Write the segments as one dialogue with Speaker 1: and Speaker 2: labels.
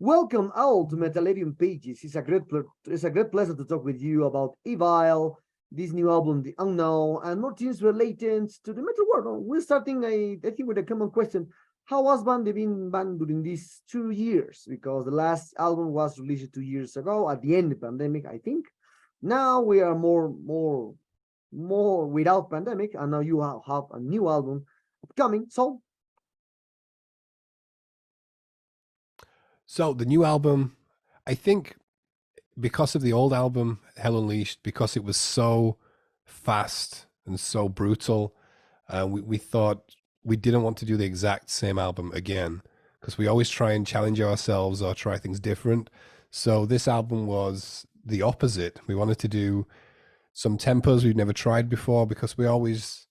Speaker 1: Welcome all to Metallidium Pages. It's a great pleasure to talk with you about Evile, this new album, The Unknown, and more things related to the metal world. We're starting, I think, with a common question: how was band been banned during these 2 years? Because the last album was released 2 years ago at the end of the pandemic, I think. Now we are more without pandemic, and now you have a new album upcoming.
Speaker 2: So the new album, I think because of the old album, Hell Unleashed, because it was so fast and so brutal, we thought we didn't want to do the exact same album again because we always try and challenge ourselves or try things different. So this album was the opposite. We wanted to do some tempos we've never tried before because we always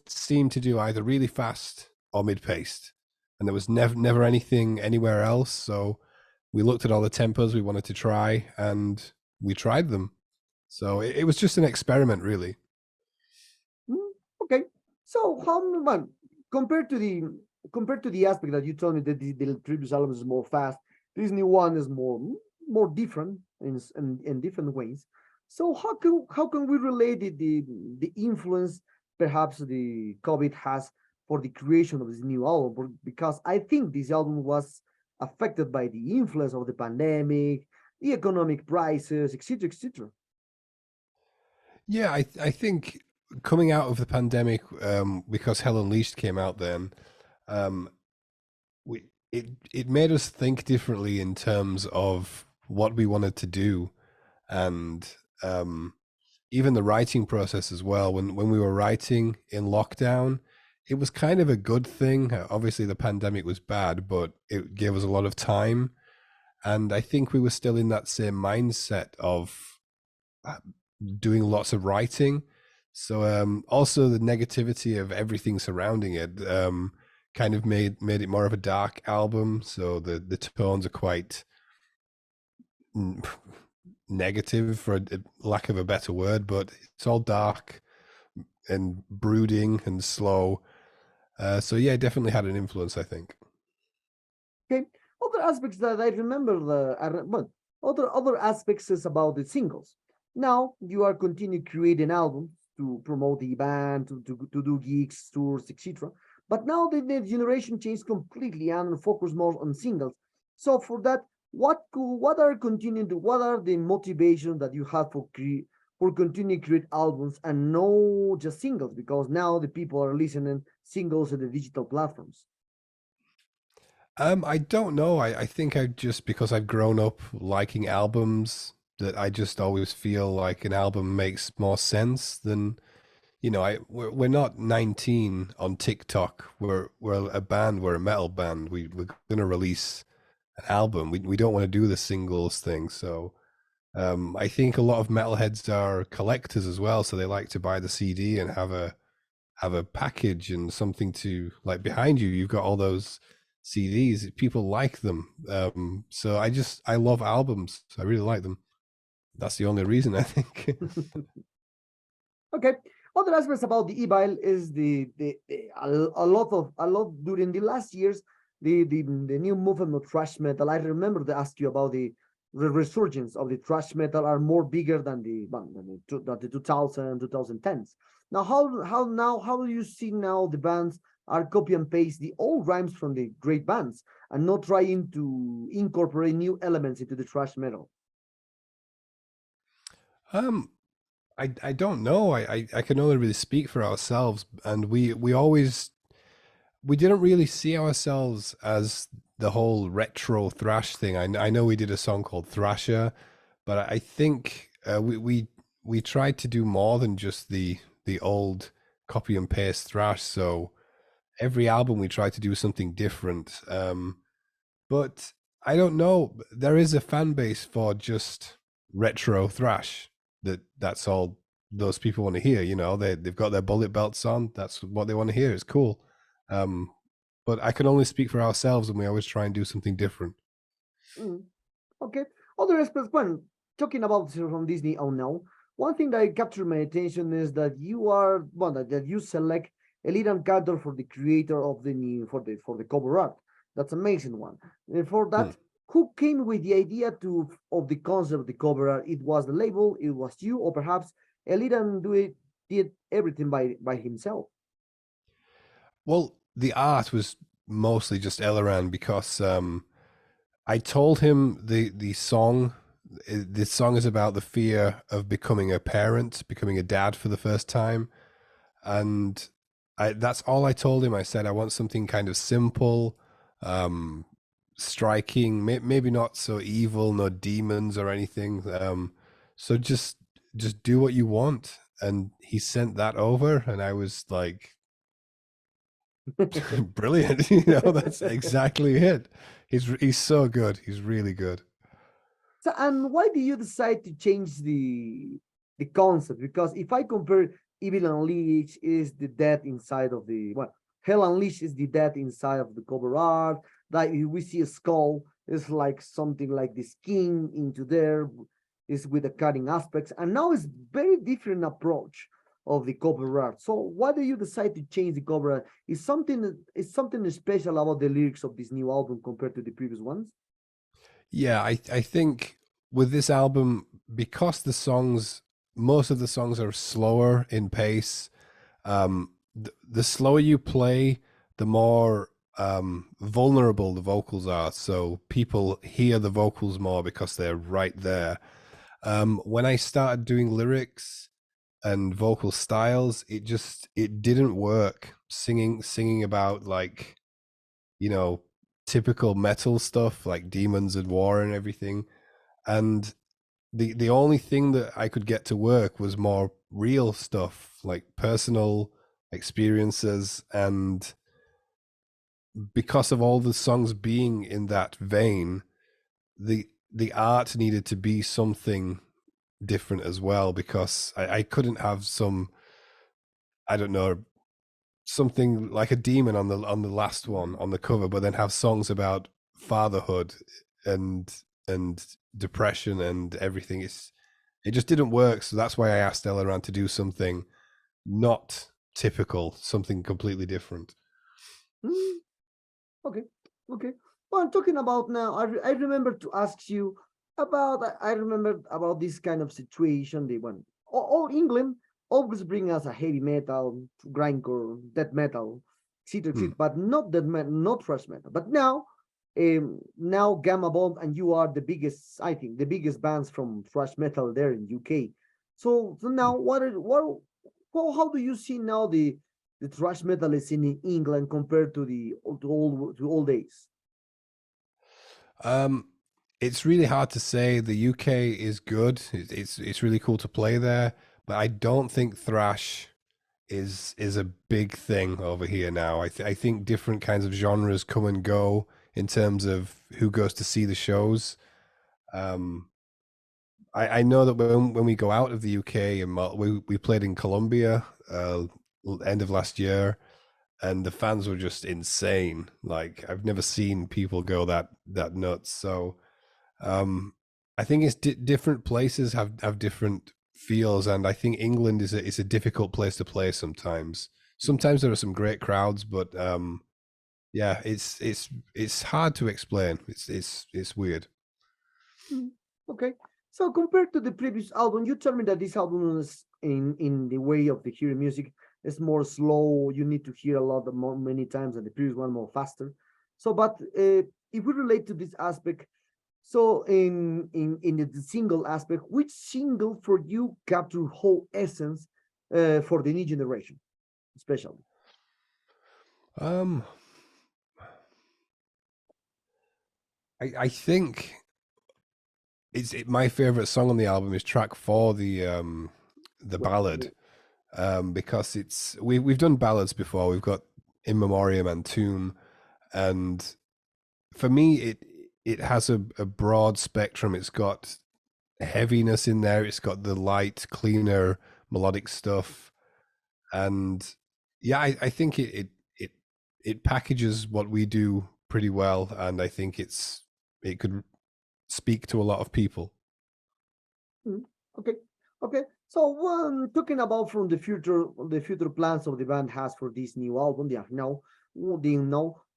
Speaker 2: seem to do either really fast or mid-paced, and there was never anything anywhere else. So we looked at all the tempos we wanted to try, and we tried them. So it was just an experiment, really.
Speaker 1: Okay. So how man compared to the aspect that you told me that the previous album is more fast, this new one is more different in different ways. So how can we relate the influence perhaps the COVID has for the creation of this new album? Because I think this album was affected by the influence of the pandemic, the economic prices, etc., etc.
Speaker 2: Yeah, I think coming out of the pandemic, because Hell Unleashed came out then, um, it made us think differently in terms of what we wanted to do, and even the writing process as well. When we were writing in lockdown, it was kind of a good thing. Obviously, the pandemic was bad, but it gave us a lot of time, and I think we were still in that same mindset of uh, doing lots of writing. So also the negativity of everything surrounding it kind of made it more of a dark album. So the tones are quite negative, for a lack of a better word, but it's all dark and brooding and slow. So yeah, it definitely had an influence, I think.
Speaker 1: Okay. Other aspects that I remember well, other aspects is about the singles. Now you are continue creating albums to promote the band, to do gigs, tours, etc. But now the generation changed completely and focus more on singles. So for that, what are the motivations that you have for continue create albums and no just singles? Because now the people are listening singles at the digital platforms.
Speaker 2: I don't know. I think I just, because I've grown up liking albums, that I just always feel like an album makes more sense than, we're not 19 on TikTok. We're a band, we're a metal band. We're gonna release an album. We don't want to do the singles thing. So I think a lot of metalheads are collectors as well, so they like to buy the CD and have a package and something to, like, behind you. You've got all those CDs. People like them. So I love albums. I really like them. That's the only reason, I think.
Speaker 1: Okay. Other aspects about the Evile is a lot during the last years the new movement of thrash metal. I remember to ask you about the resurgence of the thrash metal are more bigger than the 2010s. Now how do you see now the bands are copy and paste the old rhymes from the great bands and not trying to incorporate new elements into the thrash metal?
Speaker 2: um, I don't know. I can only really speak for ourselves, and we didn't really see ourselves as the whole retro thrash thing. I know we did a song called Thrasher, but I think we tried to do more than just the old copy and paste thrash. So every album we tried to do something different. But I don't know. There is a fan base for just retro thrash. That's all those people want to hear. They've got their bullet belts on. That's what they want to hear. It's cool. Um, but I can only speak for ourselves, and we always try and do something different.
Speaker 1: Mm. Okay. Other aspects, when talking about from Disney on now, one thing that captured my attention is that you are one that you select a lead character for the creator of the new for the cover art. That's amazing one. And for
Speaker 2: Hmm.
Speaker 1: that, who came with the idea to of the concept of the cover art? It was the label, it was you, or perhaps Elidan did everything by himself.
Speaker 2: Well, the art was mostly just Eleran because I told him the song. This song is about the fear of becoming a parent, becoming a dad for the first time, and that's all I told him. I said I want something kind of simple, um, striking, maybe not so evil, no demons or anything. So just do what you want. And he sent that over, and I was like, brilliant. That's exactly it. He's so good. He's really good.
Speaker 1: So, and why do you decide to change the concept? Because if I compare Evil Unleashed is the death inside of the well, Hell Unleashed is the death inside of the cover art. That we see a skull is like something like the skin into there is with the cutting aspects, and now it's very different approach of the cover art. So why do you decide to change the cover art? Is something special about the lyrics of this new album compared to the previous ones?
Speaker 2: Yeah, I think with this album, because most of the songs are slower in pace, the slower you play, the more vulnerable the vocals are. So people hear the vocals more because they're right there. When I started doing lyrics and vocal styles, it didn't work. Singing about like, you know, typical metal stuff like demons and war and everything. And the only thing that I could get to work was more real stuff, like personal experiences. And because of all the songs being in that vein, the art needed to be something different as well, because I couldn't have some, I don't know, something like a demon on the last one on the cover, but then have songs about fatherhood and and depression and everything. It just didn't work. So that's why I asked Elaran to do something not typical, something completely different.
Speaker 1: Hmm, okay, okay. Well, I'm talking about now. I remember to ask you about. I remember about this kind of situation. They went all England always bring us a heavy metal, grindcore, death metal,
Speaker 2: Hmm.
Speaker 1: etc. But not that metal, not thrash metal. But now Gamma Bomb and you are the biggest. I think the biggest bands from thrash metal there in UK. So now how do you see now the thrash metal is in England compared to the to old days.
Speaker 2: Um, it's really hard to say. The UK is good. It's really cool to play there, but I don't think thrash is a big thing over here now. I think different kinds of genres come and go in terms of who goes to see the shows. Um, I know that when we go out of the UK, and we played in Colombia end of last year, and the fans were just insane. Like I've never seen people go that nuts. So um, I think it's different places have different feels, and I think England is a difficult place to play sometimes. Sometimes there are some great crowds, but yeah, it's hard to explain. It's weird.
Speaker 1: Mm, okay. So compared to the previous album, you told me that this album is in the way of the hearing music is more slow. You need to hear a lot more many times, and the previous one more faster. So, but if we relate to this aspect, so in the single aspect, which single for you capture whole essence for the new generation, especially?
Speaker 2: Um, I think my favorite song on the album is track 4, the ballad, because we've done ballads before. We've got In Memoriam and Tomb, and for me it has a broad spectrum. It's got heaviness in there. It's got the light, cleaner melodic stuff, and yeah, I think it packages what we do pretty well, and I think it could speak to a lot of people.
Speaker 1: Mm, okay, okay. So talking about from the future plans of the band has for this new album, they are now,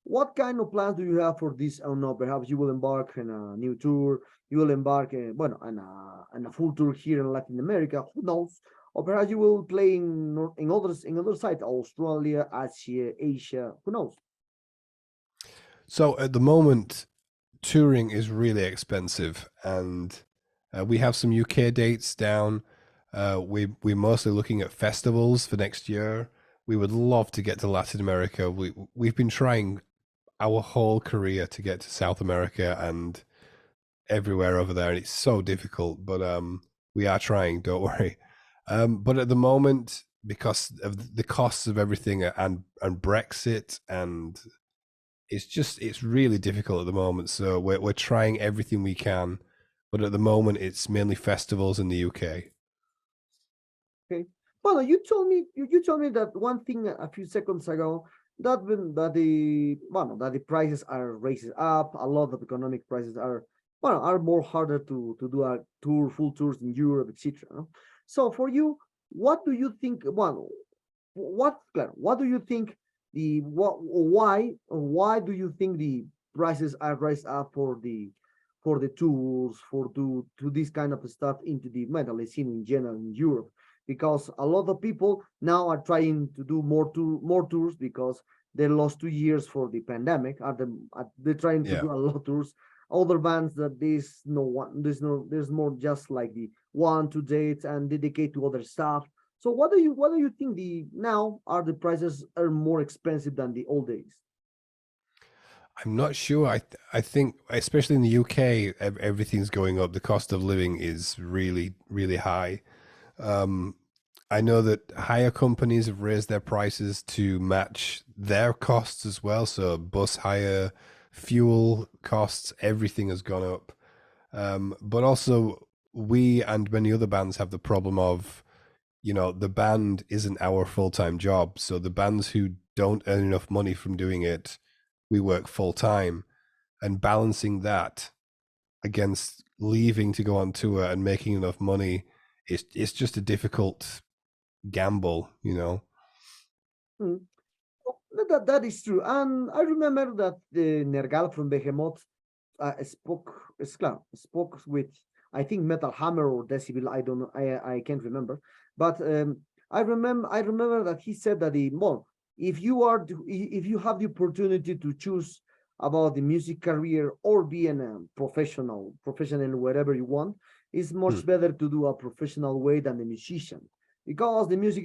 Speaker 1: what kind of plans do you have for this? I don't know. Perhaps you will embark on a new tour. You will embark, bueno, on a full tour here in Latin America. Who knows? Or perhaps you will play in other sites, Australia, Asia. Who knows?
Speaker 2: So at the moment, touring is really expensive, and we have some UK dates down. We're mostly looking at festivals for next year. We would love to get to Latin America. We've been trying our whole career to get to South America and everywhere over there, and it's so difficult. But we are trying. Don't worry. But at the moment, because of the costs of everything and Brexit, and it's really difficult at the moment. So we're trying everything we can, but at the moment it's mainly festivals in the UK.
Speaker 1: Okay. Well, you told me that one thing a few seconds ago, that the prices are raised up. A lot of economic prices are more harder to do a full tours in Europe, etc. No? So for you, what do you think? Well, what do you think why do you think the prices are raised up for the tours to this kind of stuff into the metal scene in general in Europe? Because a lot of people now are trying to do more tours because they lost 2 years for the pandemic. They're trying to
Speaker 2: Yeah.
Speaker 1: do a lot of tours. Other bands that there's more just like the 1 2 dates and dedicate to other stuff. So what do you think the now are the prices are more expensive than the old days?
Speaker 2: I'm not sure. I think especially in the UK, everything's going up. The cost of living is really really high. Um, I know that hire companies have raised their prices to match their costs as well. So bus hire, fuel costs, everything has gone up. But also, we and many other bands have the problem of, the band isn't our full time job. So the bands who don't earn enough money from doing it, we work full time, and balancing that against leaving to go on tour and making enough money, it's just a difficult gamble.
Speaker 1: Hmm. That is true. And I remember that the Nergal from Behemoth spoke with, I think, Metal Hammer or Decibel. I don't know. I can't remember. But I remember that he said that well, if you have the opportunity to choose about the music career or being a professional wherever you want, it's
Speaker 2: Hmm.
Speaker 1: much better to do a professional way than the musician, because the music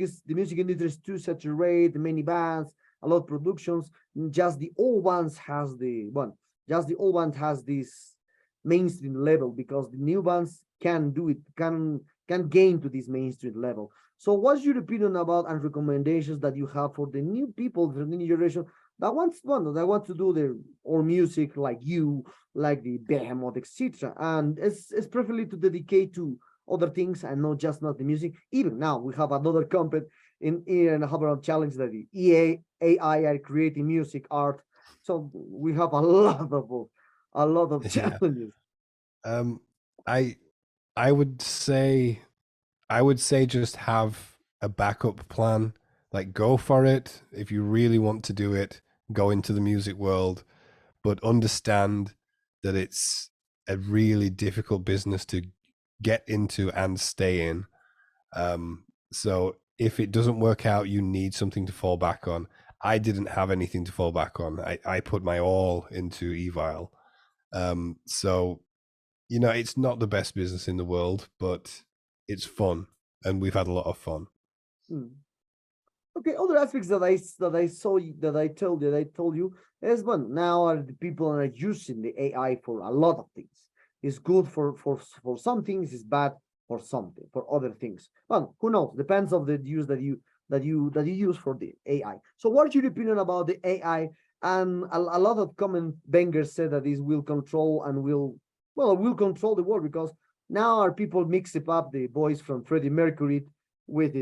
Speaker 1: industry is too saturated, many bands, a lot of productions. Just the old ones has the one. Just the old band has this mainstream level, because the new bands can do it, can gain to this mainstream level. So what's your opinion about and recommendations that you have for the new people, for the new generation that wants to do their or music like you, like the Behemoth, etc. And it's preferably to dedicate to other things and not the music. Even now we have another company in a Hubbard challenge that the AI are creating music art. So we have a lot of
Speaker 2: Yeah.
Speaker 1: challenges.
Speaker 2: Um, I I would say just have a backup plan. Like go for it if you really want to do it. Go into the music world, but understand that it's a really difficult business to get into and stay in. So if it doesn't work out, you need something to fall back on. I didn't have anything to fall back on. I put my all into Evile. So it's not the best business in the world, but it's fun, and we've had a lot of fun.
Speaker 1: Hmm. Okay, other aspects that I told you is one. Now are the people are using the AI for a lot of things. It's good for some things, it's bad for other things. Well, who knows? Depends of the use that you use for the AI. So what's your opinion about the AI? And a lot of common bangers said that this will control and will control the world, because now our people mix up the voice from Freddie Mercury with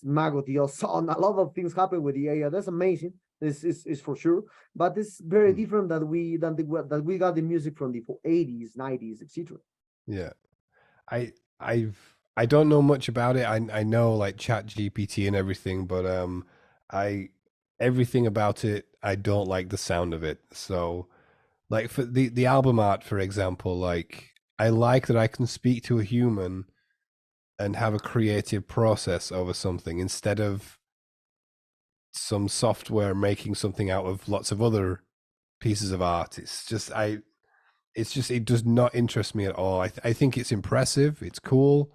Speaker 1: Mago Dios. On a lot of things happen with the AI. That's amazing. This is for sure. But it's very
Speaker 2: Hmm.
Speaker 1: different that we got the music from the 80s, 90s, etc.
Speaker 2: Yeah, I don't know much about it. I know like Chat GPT and everything, but I everything about it, I don't like the sound of it. So, like for the album art, for example, like I like that I can speak to a human and have a creative process over something instead of some software making something out of lots of other pieces of art. It does not interest me at all. I think it's impressive, it's cool,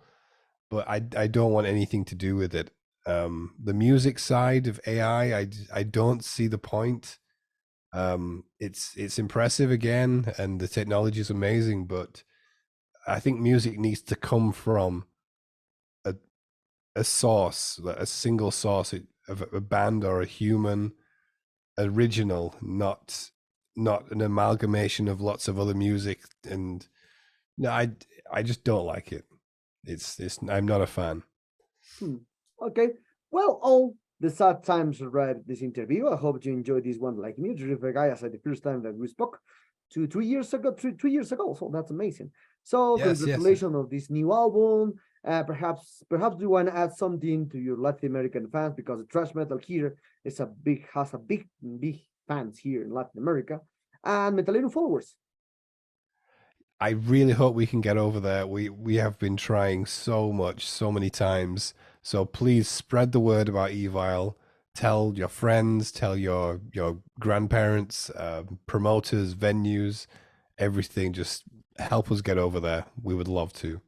Speaker 2: but I don't want anything to do with it. The music side of AI, I don't see the point. It's impressive again, and the technology is amazing, but I think music needs to come from a a source, a single source of a band or a human original, not an amalgamation of lots of other music. And no, I just don't like it. It's I'm not a fan.
Speaker 1: Hmm. Okay. Well, all the sad times read this interview. I hope you enjoyed this one like me. Terrific guy, as I the first time that we spoke 2 years ago, 3 years ago. So that's amazing. So
Speaker 2: Yes, yes.
Speaker 1: congratulations on this new album. Perhaps you want to add something to your Latin American fans because the thrash metal here has a big fans here in Latin America and metalero followers.
Speaker 2: I really hope we can get over there. We have been trying so much, so many times. So please spread the word about Evile. Tell your friends, tell your grandparents, promoters, venues, everything. Just help us get over there. We would love to.